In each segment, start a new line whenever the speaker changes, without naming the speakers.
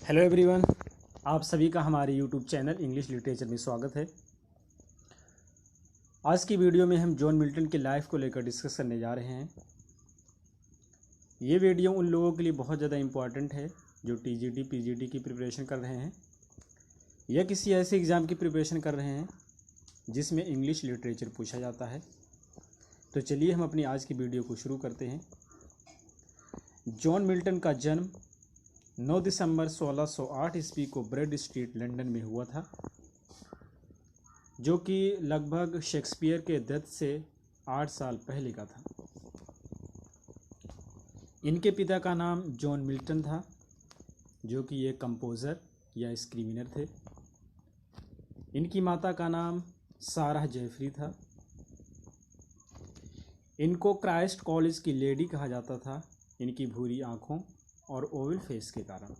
Hello everyone, आप सभी का हमारे यूट्यूब चैनल इंग्लिश लिटरेचर में स्वागत है। आज की वीडियो में हम जॉन मिल्टन की लाइफ को लेकर डिस्कस करने जा रहे हैं। ये वीडियो उन लोगों के लिए बहुत ज़्यादा इम्पॉर्टेंट है जो टीजीटी पीजीटी की प्रिपरेशन कर रहे हैं या किसी ऐसे एग्ज़ाम की प्रिपरेशन कर रहे हैं जिसमें इंग्लिश लिटरेचर पूछा जाता है। तो चलिए हम अपनी आज की वीडियो को शुरू करते हैं। जॉन मिल्टन का जन्म 9 दिसंबर 1608 ईस्वी को ब्रेड स्ट्रीट लंदन में हुआ था, जो कि लगभग शेक्सपियर के डेथ से 8 साल पहले का था। इनके पिता का नाम जॉन मिल्टन था, जो कि एक कंपोज़र या स्क्रीमिनर थे। इनकी माता का नाम सारा जेफरी था। इनको क्राइस्ट कॉलेज की लेडी कहा जाता था, इनकी भूरी आँखों और ओवल फेस के कारण।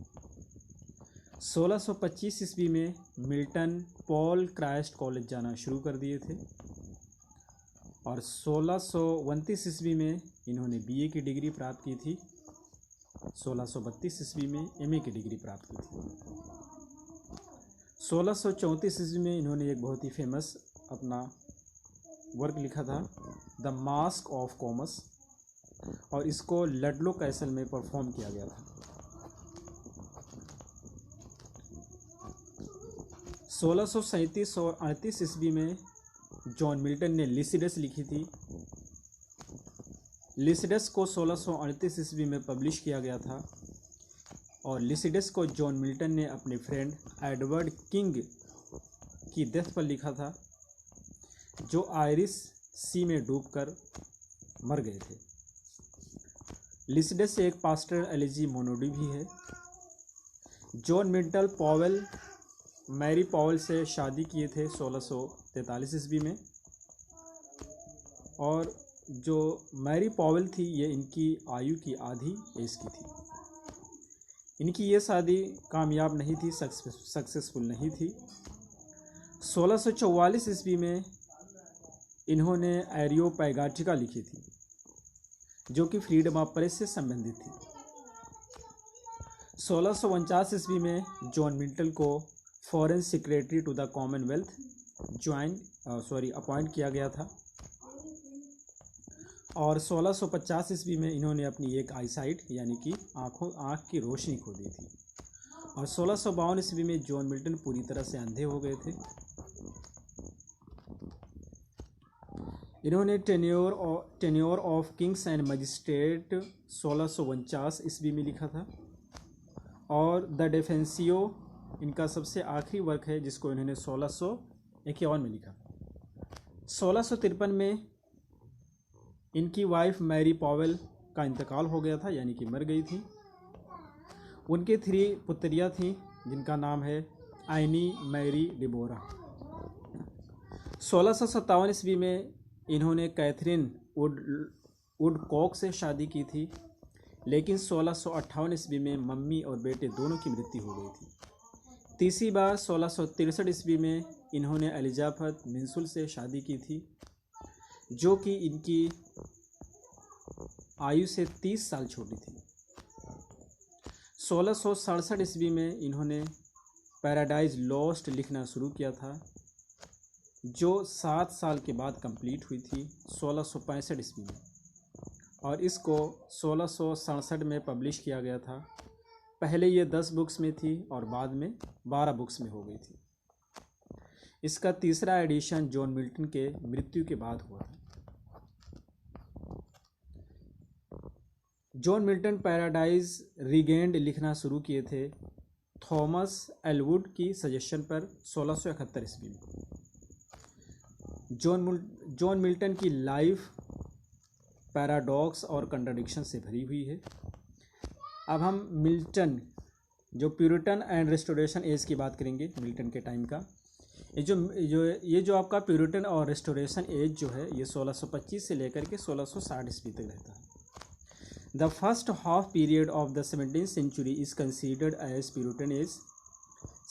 1625 ईस्वी में मिल्टन पॉल क्राइस्ट कॉलेज जाना शुरू कर दिए थे और 1629 ईस्वी में इन्होंने बीए की डिग्री प्राप्त की थी। 1632 ईस्वी में एमए की डिग्री प्राप्त की थी। 1634 ईस्वी में इन्होंने एक बहुत ही फेमस अपना वर्क लिखा था, द मास्क ऑफ कॉमर्स, और इसको लडलो कैसल में परफॉर्म किया गया था। 1637 और 38 ईस्वी में जॉन मिल्टन ने लिसिडस लिखी थी। लिसिडस को 1638 ईस्वी में पब्लिश किया गया था और लिसिडस को जॉन मिल्टन ने अपने फ्रेंड एडवर्ड किंग की डेथ पर लिखा था, जो आयरिश सी में डूबकर मर गए थे। लिसिडस एक पास्टरल एलिजी मोनोडी भी है। John Milton Powell Mary Powell से शादी किए थे 1643 ईस्वी में, और जो मैरी पॉवेल थी ये इनकी आयु की आधी एज की थी। इनकी ये शादी कामयाब नहीं थी, सक्सेसफुल नहीं थी। 1644 ईस्वी में इन्होंने एरियोपैगाटिका लिखी थी, जो कि फ्रीडम ऑफ प्रेस से संबंधित थी। 1649 ईस्वी में जॉन मिल्टन को foreign secretary to the commonwealth appoint किया गया था और 1650 ईस्वी में इन्होंने अपनी एक आईसाइट यानी कि आँख की रोशनी खो दी थी और 1652 ईस्वी में जॉन मिल्टन पूरी तरह से अंधे हो गए थे। इन्होंने tenure of Kings and magistrate 1649 ईस्वी में लिखा था और द डिफेंसियो इनका सबसे आखिरी वर्क है, जिसको इन्होंने 1651 में लिखा। 1653 में इनकी वाइफ मैरी पॉवेल का इंतकाल हो गया था, यानी कि मर गई थी। उनके 3 पुत्रियाँ थीं, जिनका नाम है एनी, मैरी, डिबोरा। 1657 ईस्वी में इन्होंने कैथरीन वुडकॉक से शादी की थी, लेकिन 1658 ईस्वी में मम्मी और बेटे दोनों की मृत्यु हो गई थी। तीसरी बार 1663 ईस्वी में इन्होंने एलिजाबेथ मिंसुल से शादी की थी, जो कि इनकी आयु से 30 साल छोटी थी। 1667 ईस्वी में इन्होंने पैराडाइज लॉस्ट लिखना शुरू किया था, जो 7 साल के बाद कंप्लीट हुई थी 1665 ईस्वी में, और इसको 1667 में पब्लिश किया गया था। पहले ये 10 बुक्स में थी और बाद में 12 बुक्स में हो गई थी। इसका तीसरा एडिशन जॉन मिल्टन के मृत्यु के बाद हुआ था। जॉन मिल्टन पैराडाइज रीगेंड लिखना शुरू किए थे थॉमस एलवुड की सजेशन पर 1671 ईस्वी में। जॉन मिल्टन की लाइफ पैराडॉक्स और कंट्राडिक्शन से भरी हुई है। अब हम मिल्टन जो प्यूरिटन एंड रेस्टोरेशन एज की बात करेंगे। मिल्टन के टाइम का ये जो आपका प्यूरिटन और रेस्टोरेशन एज जो है, ये 1625 से लेकर के 1660 ईस्वी तक रहता है। The first half period of the 17th century is considered as puritan age.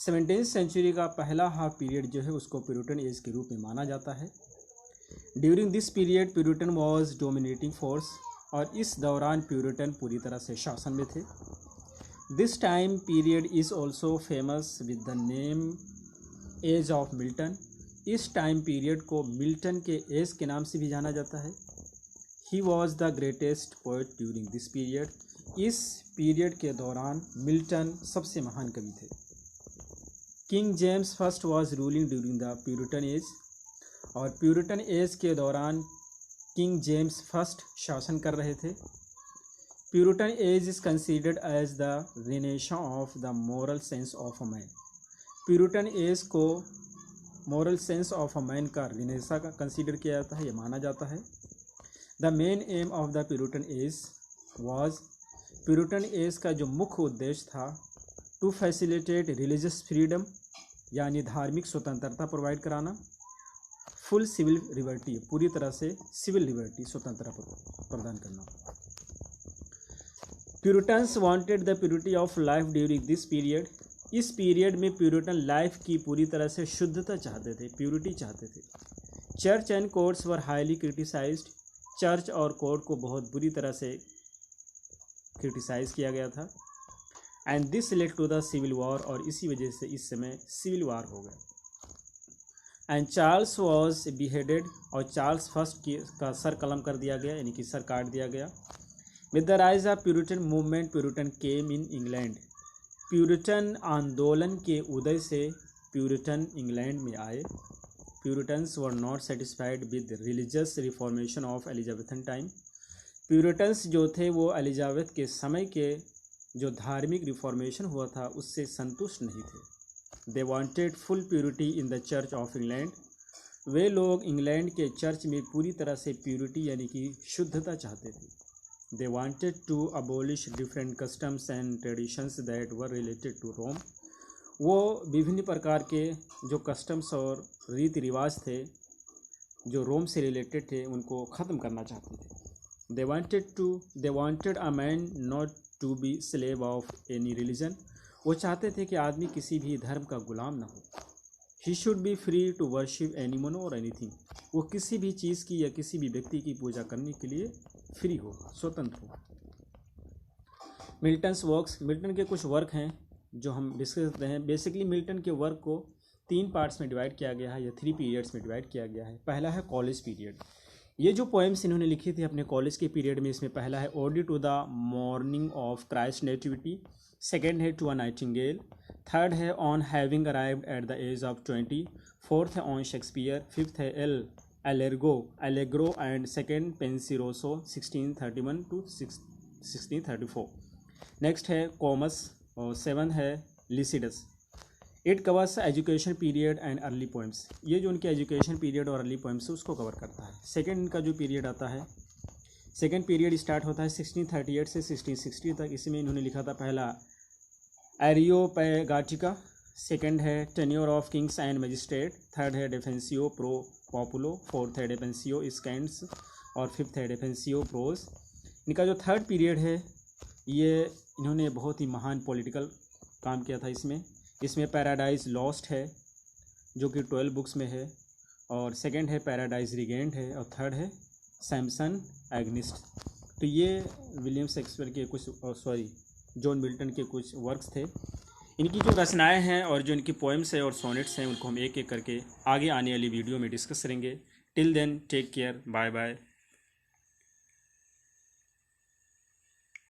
17th century का पहला हाफ पीरियड जो है उसको प्यूरिटन एज के रूप में माना जाता है। During this period Puritan was dominating force, और इस दौरान प्यूरिटन पूरी तरह से शासन में थे। This time period is also famous with the name age of Milton. इस टाइम पीरियड को मिल्टन के एज के नाम से भी जाना जाता है। He was the greatest poet during this period. इस पीरियड के दौरान मिल्टन सबसे महान कवि थे। King James first was ruling during the Puritan age. और प्यूरिटन एज के दौरान किंग जेम्स फर्स्ट शासन कर रहे थे। Puritan as is considered as the renaissance of the moral sense of a man. Puritan age को moral sense of a man का renaissance का कंसीडर किया जाता है, यह माना जाता है। The main aim of the Puritan age was, Puritan age का जो मुख्य उद्देश्य था, टू फैसिलिटेट रिलीजियस फ्रीडम यानी धार्मिक स्वतंत्रता प्रोवाइड कराना, फुल सिविल लिबर्टी पूरी तरह से सिविल लिबर्टी स्वतंत्रता प्रदान करना। Puritans wanted the purity of life during this period. इस पीरियड में प्यूरिटन लाइफ की पूरी तरह से शुद्धता चाहते थे, प्यूरिटी चाहते थे। Church and courts were highly criticized. चर्च और कोर्ट को बहुत बुरी तरह से क्रिटिसाइज किया गया था। And this led to the civil war, और इसी वजह से इस समय सिविल वॉर हो गया। एंड चार्ल्स वॉज बिहेडेड, और चार्ल्स फर्स्ट का सर कलम कर दिया गया, यानी कि सर काट दिया गया। With the rise of Puritan movement, Puritan came in England. Puritan आंदोलन के उदय से प्यूरिटन इंग्लैंड में आए। Puritans were not satisfied with religious reformation of Elizabethan time. Puritans जो थे वो एलिजाबेथ के समय के जो धार्मिक रिफॉर्मेशन हुआ था उससे संतुष्ट नहीं थे। They wanted full purity in the church of England. वे लोग इंग्लैंड के चर्च में पूरी तरह से प्यूरिटी यानी कि शुद्धता चाहते थे। They wanted to abolish different customs and traditions that were related to Rome. वो विभिन्न प्रकार के जो कस्टम्स और रीति रिवाज थे जो रोम से रिलेटेड थे उनको ख़त्म करना चाहते थे। They wanted a man not to be slave of any religion. वो चाहते थे कि आदमी किसी भी धर्म का गुलाम ना हो। He should be free to worship anyone or anything. वो किसी भी चीज़ की या किसी भी व्यक्ति की पूजा करने के लिए फ्री हो, स्वतंत्र हो। मिल्टन्स वर्क्स, मिल्टन के कुछ वर्क हैं जो हम डिस्कस करते हैं। बेसिकली मिल्टन के वर्क को 3 पार्ट्स में डिवाइड किया गया है या 3 पीरियड्स में डिवाइड किया गया है। पहला है कॉलेज पीरियड। ये जो पोएम्स इन्होंने लिखी थी अपने कॉलेज के पीरियड में, इसमें पहला है ode to the morning of Christ nativity, second है टू अ नाइटिंगेल, थर्ड है on having arrived at the age of 20, fourth है ऑन शेक्सपियर, फिफ्थ है Allegro and second Penseroso 1631 to 1634। Next है कॉमस और 7 है Lycidas. It covers education period and early poems. ये जो उनके एजुकेशन पीरियड और अर्ली पोएम्स है उसको कवर करता है। सेकेंड इनका जो पीरियड आता है, सेकेंड पीरियड स्टार्ट होता है 1638 से 1660 तक। इसमें इन्होंने लिखा था पहला एरियोपैगाटिका, सेकेंड है tenure of Kings and magistrate, third है डिफेंसियो प्रो पॉपुलो, फोर्थ है डिफेंसियो स्कैंड्स और फिफ्थ है डिफेंसियो प्रोज। इनका जो थर्ड पीरियड है ये इन्होंने बहुत ही महान पॉलिटिकल काम किया था। इसमें पैराडाइज लॉस्ट है जो कि 12 बुक्स में है, और सेकंड है पैराडाइज रिगेंड है, और थर्ड है सैमसन एग्निस्ट। तो ये विलियम शेक्सपियर के कुछ जॉन मिल्टन के कुछ वर्क्स थे। इनकी जो रचनाएं हैं और जो इनकी पोएम्स है और सोनेट्स हैं उनको हम एक एक करके आगे आने वाली वीडियो में डिस्कस करेंगे। Till then take care, bye bye.